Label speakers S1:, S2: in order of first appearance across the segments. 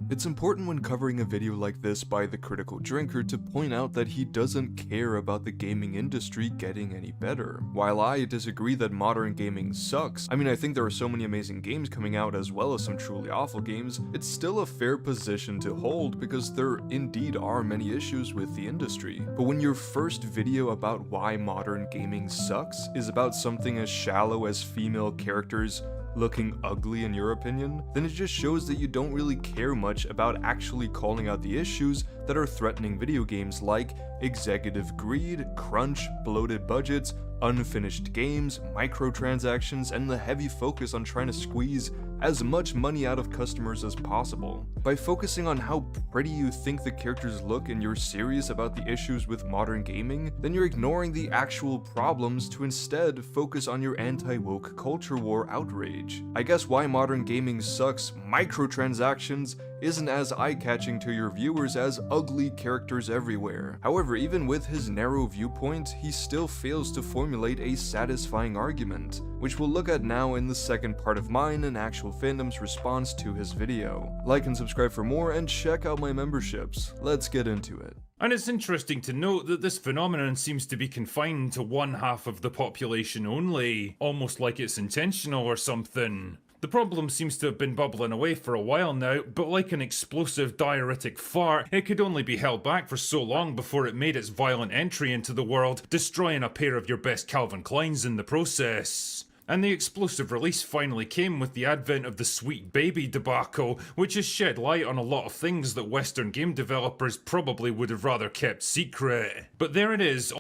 S1: It's important when covering a video like this by The Critical Drinker to point out that he doesn't care about the gaming industry getting any better. While I disagree that modern gaming sucks, I mean I think there are so many amazing games coming out as well as some truly awful games, it's still a fair position to hold because there indeed are many issues with the industry. But when your first video about why modern gaming sucks is about something as shallow as female characters looking ugly in your opinion, then it just shows that you don't really care much about actually calling out the issues that are threatening video games like executive greed, crunch, bloated budgets, unfinished games, microtransactions, and the heavy focus on trying to squeeze as much money out of customers as possible. By focusing on how pretty you think the characters look and you're serious about the issues with modern gaming, then you're ignoring the actual problems to instead focus on your anti-woke culture war outrage. I guess why modern gaming sucks, microtransactions, isn't as eye-catching to your viewers as ugly characters everywhere. However, even with his narrow viewpoint, he still fails to formulate a satisfying argument, which we'll look at now in the second part of mine and Actual Fandom's response to his video. Like and subscribe for more, and check out my memberships. Let's get into it.
S2: And it's interesting to note that this phenomenon seems to be confined to one half of the population only, almost like it's intentional or something. The problem seems to have been bubbling away for a while now, but like an explosive diuretic fart, it could only be held back for so long before it made its violent entry into the world, destroying a pair of your best Calvin Kleins in the process. And the explosive release finally came with the advent of the Sweet Baby debacle, which has shed light on a lot of things that Western game developers probably would have rather kept secret. But there it is.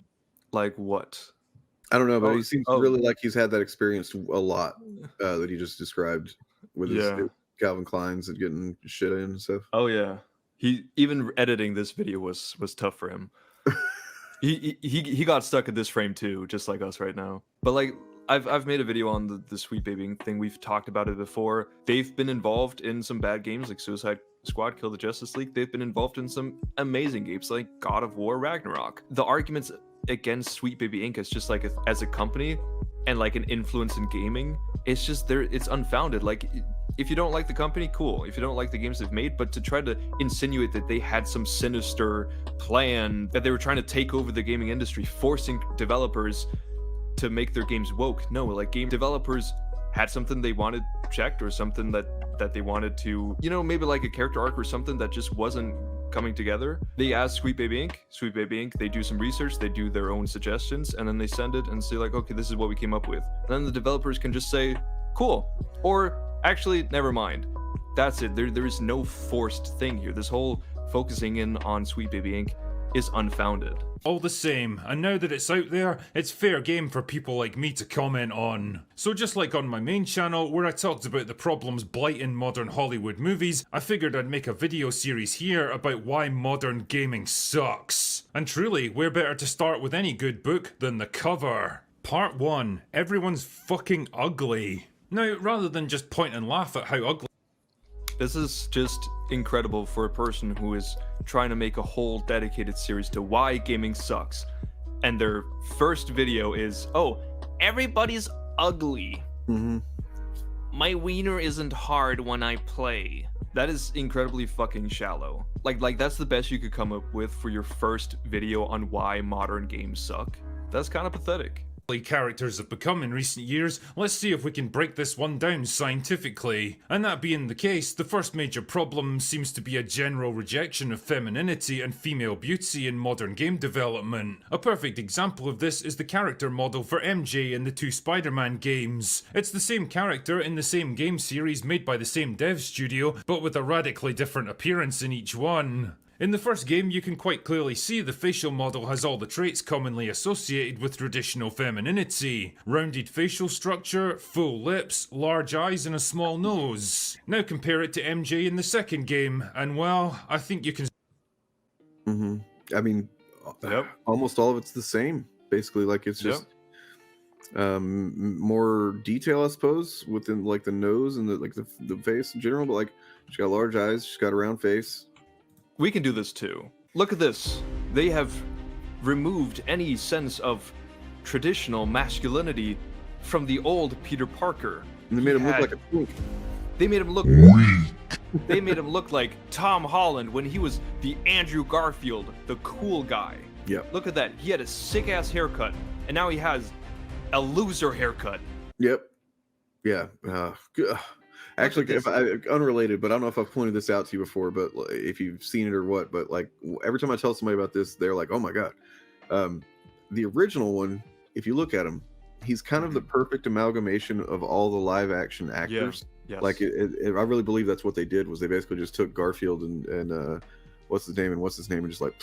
S1: Like what?
S3: I don't know, but he seems really like he's had that experience a lot that he just described with his Calvin Kleins and getting shit in and stuff.
S1: Oh yeah, he even editing this video was tough for him. he got stuck at this frame too, just like us right now. But like I've made a video on the Sweet Baby thing. We've talked about it before. They've been involved in some bad games like Suicide Squad, Kill the Justice League. They've been involved in some amazing games like God of War, Ragnarok. The arguments against Sweet Baby Inc. is just like as a company and like an influence in gaming, it's just it's unfounded. Like if you don't like the company, cool. If you don't like the games they've made, but to try to insinuate that they had some sinister plan, that they were trying to take over the gaming industry, forcing developers to make their games woke. No, like game developers had something they wanted checked or something that they wanted to, you know, maybe like a character arc or something that just wasn't coming together. They ask Sweet Baby Inc., they do some research, they do their own suggestions, and then they send it and say like, okay, this is what we came up with. And then the developers can just say, cool, or actually, never mind. That's it. There is no forced thing here. This whole focusing in on Sweet Baby Inc. is unfounded.
S2: All the same, and now that it's out there, it's fair game for people like me to comment on. So just like on my main channel, where I talked about the problems blighting modern Hollywood movies, I figured I'd make a video series here about why modern gaming sucks. And truly, where better to start with any good book than the cover? Part 1. Everyone's fucking ugly. Now, rather than just point and laugh at how ugly
S1: this is just incredible for a person who is trying to make a whole dedicated series to why gaming sucks. And their first video is, oh, everybody's ugly. My wiener isn't hard when I play. That is incredibly fucking shallow. Like that's the best you could come up with for your first video on why modern games suck. That's kind of pathetic.
S2: Characters have become in recent years, let's see if we can break this one down scientifically. And that being the case, the first major problem seems to be a general rejection of femininity and female beauty in modern game development. A perfect example of this is the character model for MJ in the two Spider-Man games. It's the same character in the same game series made by the same dev studio, but with a radically different appearance in each one. In the first game, you can quite clearly see the facial model has all the traits commonly associated with traditional femininity. Rounded facial structure, full lips, large eyes and a small nose. Now compare it to MJ in the second game, and well, I think you can...
S3: I mean, almost all of it's the same, basically. Like it's just more detail, I suppose, within like the nose and the face in general, but like she's got large eyes, she's got a round face.
S1: We can do this too. Look at this. They have removed any sense of traditional masculinity from the old Peter Parker.
S3: And they made him look like a twink.
S1: They made him look They made him look like Tom Holland when he was the Andrew Garfield, the cool guy.
S3: Yep.
S1: Look at that. He had a sick ass haircut, and now he has a loser haircut.
S3: Yep. Yeah. Actually, unrelated, but I don't know if I've pointed this out to you before, but if you've seen it or what, but like every time I tell somebody about this, they're like, "Oh my god." The original one, if you look at him, he's kind of the perfect amalgamation of all the live action actors.
S1: Yeah. Yes.
S3: Like I really believe that's what they did, was they basically just took Garfield and what's his name and just like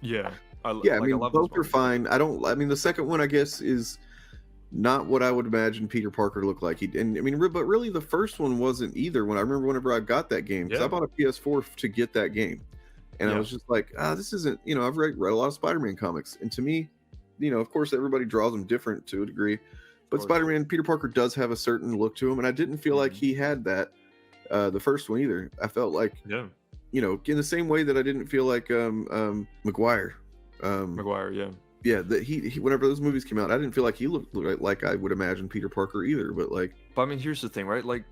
S1: yeah.
S3: I
S1: like,
S3: mean,
S1: I love
S3: both are fine. I mean, the second one, I guess, is not what I would imagine Peter Parker to look like. But really the first one wasn't either. When I remember whenever I got that game, because I bought a PS4 to get that game, and I was just like, this isn't, I've read a lot of Spider-Man comics, and to me, of course everybody draws them different to a degree, but Spider-Man, Peter Parker does have a certain look to him, and I didn't feel like he had that the first one either. I felt like in the same way that I didn't feel like Maguire. Yeah, that he whenever those movies came out, I didn't feel like he looked like I would imagine Peter Parker either. But
S1: I mean, here's the thing, right? Like,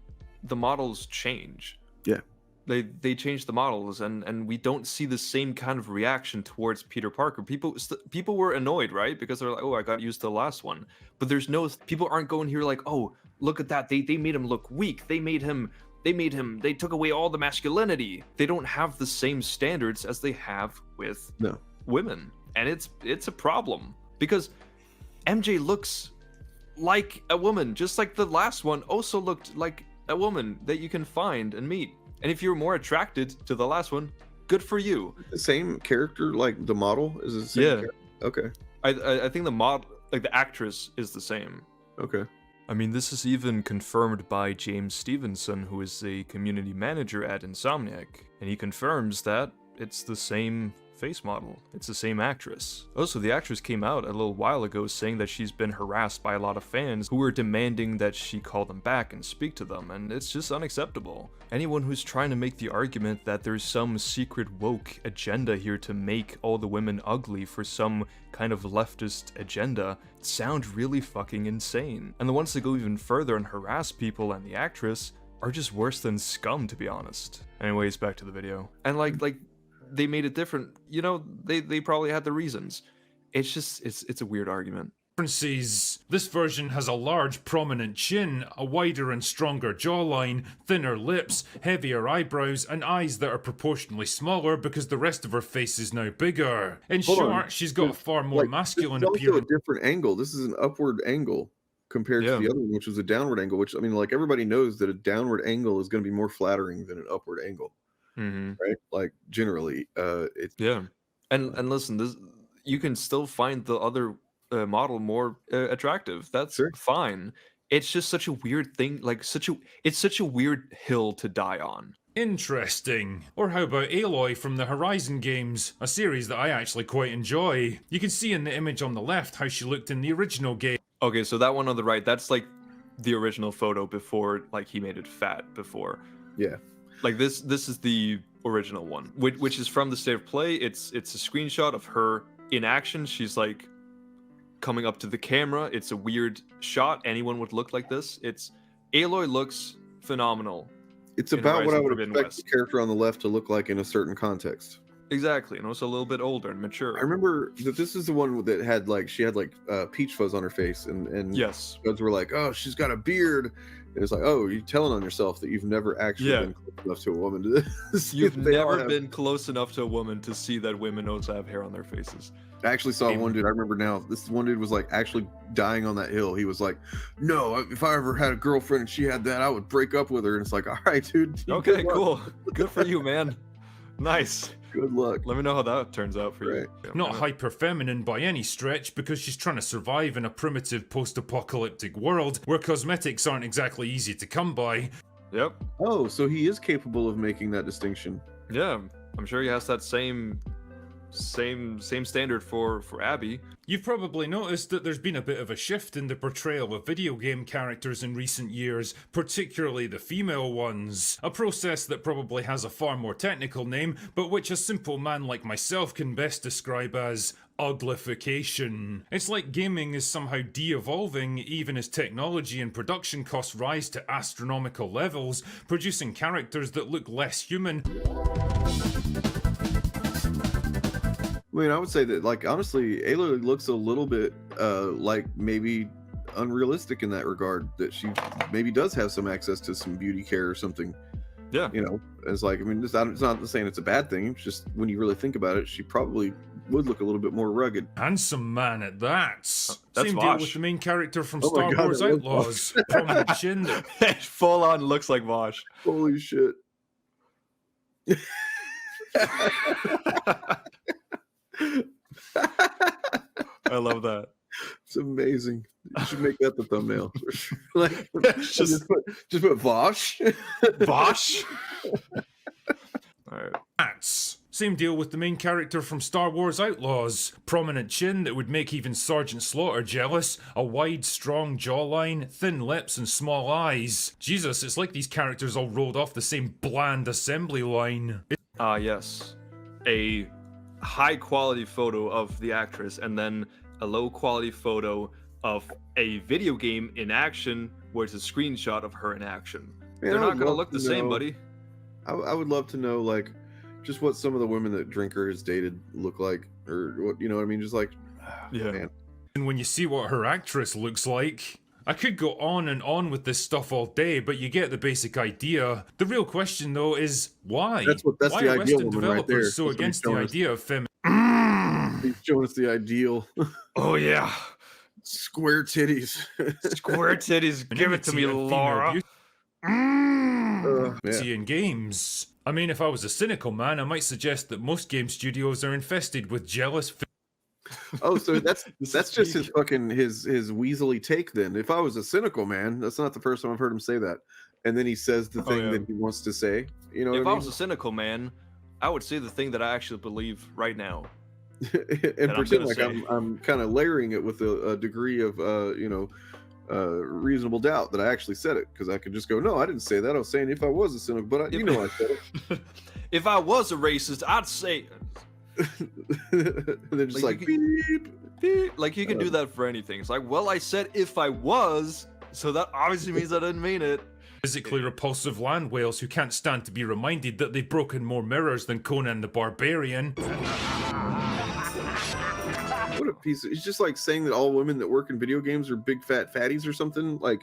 S1: the models change.
S3: Yeah,
S1: they change the models, and we don't see the same kind of reaction towards Peter Parker. People were annoyed, right? Because they're like, oh, I got used to the last one. But people aren't going here like, oh, look at that. They made him look weak. They took away all the masculinity. They don't have the same standards as they have with women. And it's a problem, because MJ looks like a woman, just like the last one also looked like a woman that you can find and meet. And if you're more attracted to the last one, good for you.
S3: The same character, like the model is the same character? Okay.
S1: I think the model, like the actress, is the same.
S3: Okay.
S1: I mean, this is even confirmed by James Stevenson, who is a community manager at Insomniac, and he confirms that it's the same face model. It's the same actress. Also, the actress came out a little while ago saying that she's been harassed by a lot of fans who were demanding that she call them back and speak to them, and it's just unacceptable. Anyone who's trying to make the argument that there's some secret woke agenda here to make all the women ugly for some kind of leftist agenda sound really fucking insane. And the ones that go even further and harass people and the actress are just worse than scum, to be honest. Anyways, back to the video. And like they made it different, they probably had the reasons. It's just it's a weird argument.
S2: Differences. This version has a large prominent chin, a wider and stronger jawline, thinner lips, heavier eyebrows, and eyes that are proportionally smaller because the rest of her face is now bigger. In short, she's got a far more masculine appearance.
S3: Also a different angle. This is an upward angle compared to the other one, which was a downward angle, which, I mean, like, everybody knows that a downward angle is going to be more flattering than an upward angle. Right, like generally it's
S1: and listen, you can still find the other model more attractive. That's fine. It's just such a weird thing, like it's such a weird hill to die on.
S2: Interesting. Or how about Aloy from the Horizon games, a series that I actually quite enjoy. You can see in the image on the left how she looked in the original game.
S1: Okay, so that one on the right, that's like the original photo before, like, he made it fat before.
S3: Yeah.
S1: Like this is the original one, which is from the State of Play. It's a screenshot of her in action. She's like coming up to the camera. It's a weird shot. Anyone would look like this. Aloy looks phenomenal.
S3: It's about what I would expect the character on the left to look like in a certain context.
S1: Exactly, and also a little bit older and mature.
S3: I remember that this is the one that had she had peach fuzz on her face, and
S1: yes,
S3: kids were like, "Oh, she's got a beard." And it's like, oh, you're telling on yourself that you've never actually been close enough to a woman to
S1: You've never been close enough to a woman to see that women also have hair on their faces.
S3: I actually saw one dude, I remember now, this one dude was like actually dying on that hill. He was like, no, if I ever had a girlfriend and she had that, I would break up with her. And it's like, all right, dude.
S1: Okay, cool. Good for you, man. Nice.
S3: Good luck.
S1: Let me know how that turns out for you.
S2: Not hyper feminine by any stretch, because she's trying to survive in a primitive post-apocalyptic world where cosmetics aren't exactly easy to come by.
S1: Yep.
S3: Oh, so he is capable of making that distinction.
S1: Yeah, I'm sure he has that same same standard for Abby.
S2: You've probably noticed that there's been a bit of a shift in the portrayal of video game characters in recent years, particularly the female ones. A process that probably has a far more technical name, but which a simple man like myself can best describe as uglification. It's like gaming is somehow de-evolving even as technology and production costs rise to astronomical levels, producing characters that look less human.
S3: I mean, I would say that, like, honestly, Ayla looks a little bit like maybe unrealistic in that regard, that she maybe does have some access to some beauty care or something.
S1: Yeah.
S3: You know, it's like, I mean, it's not saying it's a bad thing. It's just when you really think about it, she probably would look a little bit more rugged.
S2: Handsome man at that.
S1: That's
S2: Same deal
S1: Vosh.
S2: with the main character from
S3: Oh my
S2: Star
S3: God,
S2: Wars
S3: it was
S2: Outlaws. Prominent chin.
S1: Full on looks like Vosh.
S3: Holy shit.
S1: I love that.
S3: It's amazing. You should make that the thumbnail. Like,
S1: Just
S3: put Vosh.
S1: Vosh. All right.
S2: Hats. Same deal with the main character from Star Wars Outlaws. Prominent chin that would make even Sergeant Slaughter jealous, a wide, strong jawline, thin lips and small eyes. Jesus, it's like these characters all rolled off the same bland assembly line.
S1: Yes. A high quality photo of the actress and then a low quality photo of a video game in action where it's a screenshot of her in action.
S3: Man,
S1: They're
S3: I
S1: not
S3: would
S1: gonna
S3: love
S1: look the
S3: to
S1: same,
S3: know-
S1: buddy.
S3: I would love to know, like, just what some of the women that Drinker has dated look like, or what, you know what I mean? Just like,
S1: Yeah.
S3: man.
S2: And when you see what her actress looks like, I could go on and on with this stuff all day, but you get the basic idea. The real question though is why?
S3: That's
S2: why
S3: the
S2: are
S3: ideal
S2: Western
S3: woman right
S2: developers
S3: there.
S2: so
S3: That's what he's
S2: against the
S3: showing us.
S2: idea of feminism?
S3: He's showing us the ideal.
S1: Oh yeah.
S3: Square titties.
S1: Square titties. Give it to me, Laura.
S3: Yeah.
S2: In games. I mean, if I was a cynical man, I might suggest that most game studios are infested with jealous.
S3: Oh, so that's
S1: This
S3: that's
S1: is
S3: just
S1: peak.
S3: his fucking his weaselly take then. If I was a cynical man, that's not the first time I've heard him say that. And then he says the thing
S1: yeah.
S3: that he wants to say. You know
S1: If
S3: what
S1: I
S3: I
S1: was a cynical man, I would say the thing that I actually believe right now.
S3: mean? And
S1: that I'm
S3: pretend
S1: gonna
S3: like
S1: say.
S3: I'm kind of layering it with a degree of reasonable doubt that I actually said it, because I could just go, no, I didn't say that. I was saying if I was a cynical, but you know I said it.
S1: If I was a racist, I'd say.
S3: And they're just
S1: Like,
S3: like,
S1: you
S3: beep.
S1: Beep. Like you can do that for anything. It's like, well, I said if I was, so that obviously means I didn't mean it.
S2: Physically repulsive land whales who can't stand to be reminded that they've broken more mirrors than Conan the Barbarian.
S3: What a piece of, it's just like saying that all women that work in video games are big fat fatties or something, like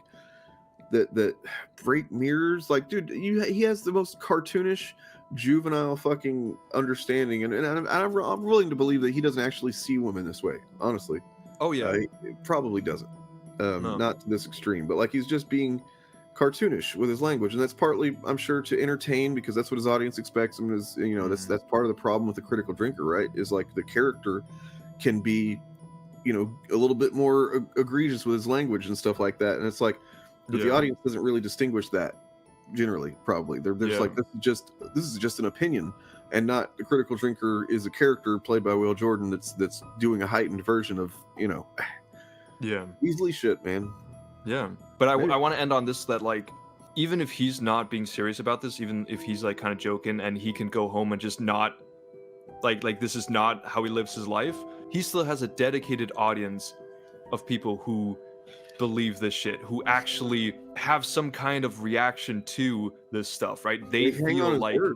S3: that break mirrors. Like, dude, he has the most cartoonish, juvenile fucking understanding, and I'm willing to believe that he doesn't actually see women this way, honestly.
S1: Oh yeah.
S3: He probably doesn't.
S1: No.
S3: Not to this extreme, but like he's just being cartoonish with his language, and that's partly, I'm sure, to entertain, because that's what his audience expects him. Is, you know, that's part of the problem with the critical drinker, right? Is like the character can be, you know, a little bit more egregious with his language and stuff like that, and it's like, but the
S1: Yeah.
S3: audience doesn't really distinguish that generally. Probably they're just
S1: Yeah.
S3: like, this is just an opinion, and not the critical drinker is a character played by Will Jordan that's doing a heightened version of, you know,
S1: Yeah.
S3: easily shit, man.
S1: Yeah. But I
S3: Maybe.
S1: want to end on this, that like, even if he's not being serious about this, even if he's like kind of joking and he can go home and just not like this is not how he lives his life, he still has a dedicated audience of people who believe this shit, who actually have some kind of reaction to this stuff, right? They
S3: hang on
S1: feel
S3: his
S1: like
S3: word.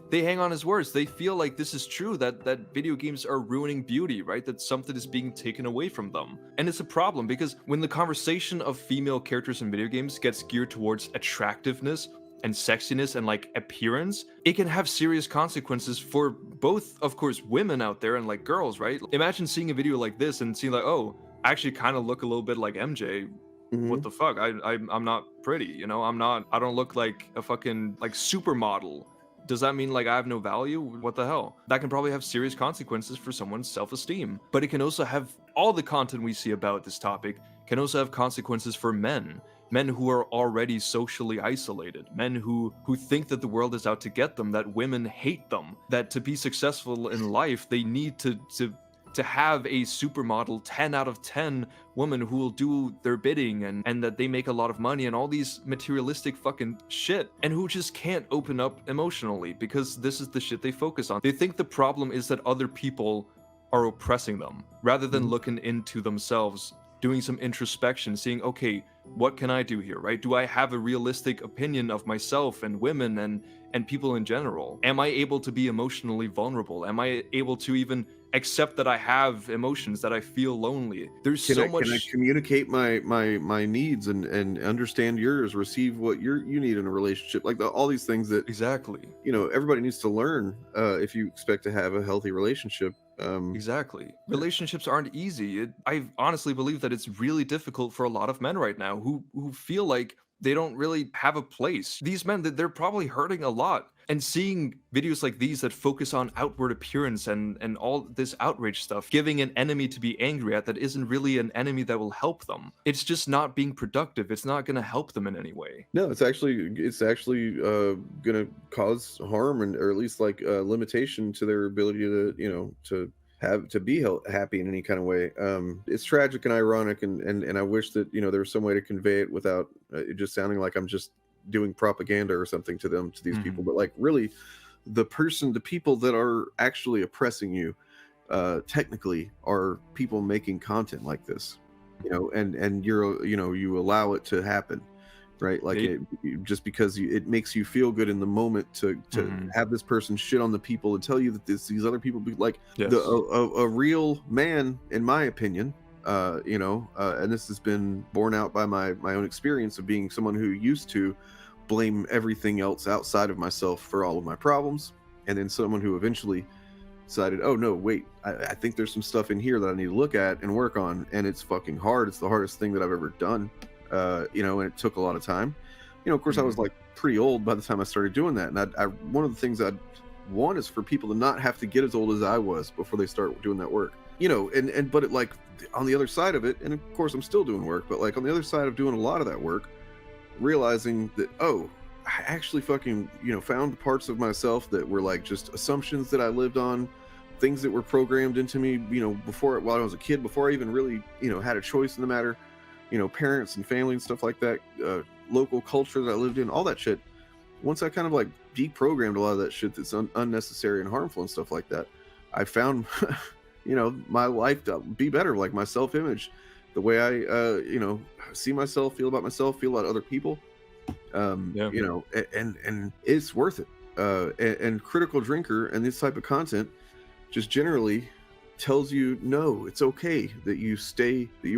S1: they hang on his words. They feel like this is true, that video games are ruining beauty, right? That something is being taken away from them. And it's a problem because when the conversation of female characters in video games gets geared towards attractiveness and sexiness and like appearance, it can have serious consequences for both, of course, women out there and like girls, right? Imagine seeing a video like this and seeing like, oh, I actually kind of look a little bit like MJ.
S3: Mhm.
S1: What the fuck? I'm not pretty, you know? I don't look like a fucking like supermodel. Does that mean like I have no value? What the hell? That can probably have serious consequences for someone's self-esteem. But it can also have, all the content we see about this topic can also have consequences for men. men who are already socially isolated, men who think that the world is out to get them, that women hate them, that to be successful in life they need to have a supermodel 10 out of 10 woman who will do their bidding, and that they make a lot of money and all these materialistic fucking shit, and who just can't open up emotionally because this is the shit they focus on. They think the problem is that other people are oppressing them rather than looking into themselves, doing some introspection, seeing, okay, what can I do here, right? Do I have a realistic opinion of myself and women and people in general? Am I able to be emotionally vulnerable? Am I able to even accept that I have emotions, that I feel lonely? There's so much.
S3: Can I communicate my needs and understand yours, receive what you need in a relationship? Like all these things that
S1: Exactly.
S3: Everybody needs to learn if you expect to have a healthy relationship.
S1: Exactly. Relationships aren't easy. I honestly believe that it's really difficult for a lot of men right now who feel like they don't really have a place. These men, they're probably hurting a lot. And seeing videos like these that focus on outward appearance and all this outrage stuff, giving an enemy to be angry at that isn't really an enemy that will help them. It's just not being productive. It's not going to help them in any way.
S3: No, it's actually going to cause harm or at least like limitation to their ability to be happy in any kind of way. It's tragic and ironic, and I wish that there was some way to convey it without it just sounding like I'm just doing propaganda or something to these people. But like really, the people that are actually oppressing you, technically, are people making content like this, and you allow it to happen. Right, like just because it makes you feel good in the moment to have this person shit on the people and tell you that these other people be like,
S1: yes.
S3: a real man, in my opinion, and this has been borne out by my own experience of being someone who used to blame everything else outside of myself for all of my problems, and then someone who eventually decided, oh no, wait, I think there's some stuff in here that I need to look at and work on, and it's fucking hard. It's the hardest thing that I've ever done. And it took a lot of time. Of course, I was like pretty old by the time I started doing that. And I one of the things I'd want is for people to not have to get as old as I was before they start doing that work. But it, like, on the other side of it, and of course I'm still doing work, but like on the other side of doing a lot of that work, realizing that, I actually fucking, found parts of myself that were like just assumptions that I lived on, things that were programmed into me, while I was a kid, before I even really, had a choice in the matter. Parents and family and stuff like that, local culture that I lived in, all that shit. Once I kind of like deprogrammed a lot of that shit that's unnecessary and harmful and stuff like that, I found, my life to be better, like my self-image, the way I, see myself, feel about myself, feel about other people, and it's worth it. And Critical Drinker and this type of content just generally tells you, no, it's okay that you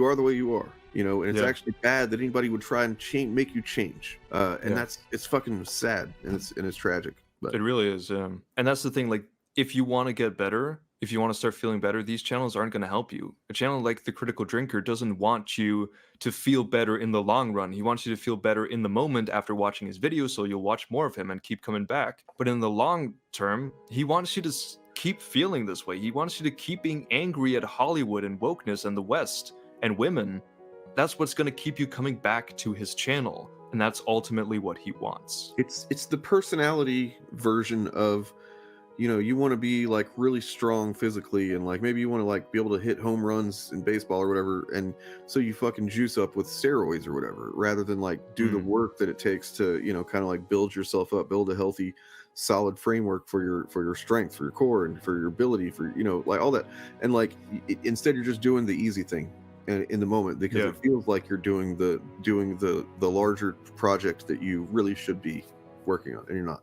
S3: are the way you are. And it's actually bad that anybody would try and make you change. It's fucking sad, and it's tragic. But
S1: it really is. And that's the thing. Like, if you want to get better, if you want to start feeling better, these channels aren't going to help you. A channel like The Critical Drinker doesn't want you to feel better in the long run. He wants you to feel better in the moment after watching his videos, so you'll watch more of him and keep coming back. But in the long term, he wants you to keep feeling this way. He wants you to keep being angry at Hollywood and wokeness and the West and women. That's what's going to keep you coming back to his channel, and that's ultimately what he wants.
S3: It's the personality version of, you want to be like really strong physically, and like maybe you want to like be able to hit home runs in baseball or whatever, and so you fucking juice up with steroids or whatever, rather than like do the work that it takes to kind of like build yourself up, build a healthy, solid framework for your strength, for your core, and for your ability, for like all that. And like instead you're just doing the easy thing in the moment, because it feels like you're doing the larger project that you really should be working on, and you're not.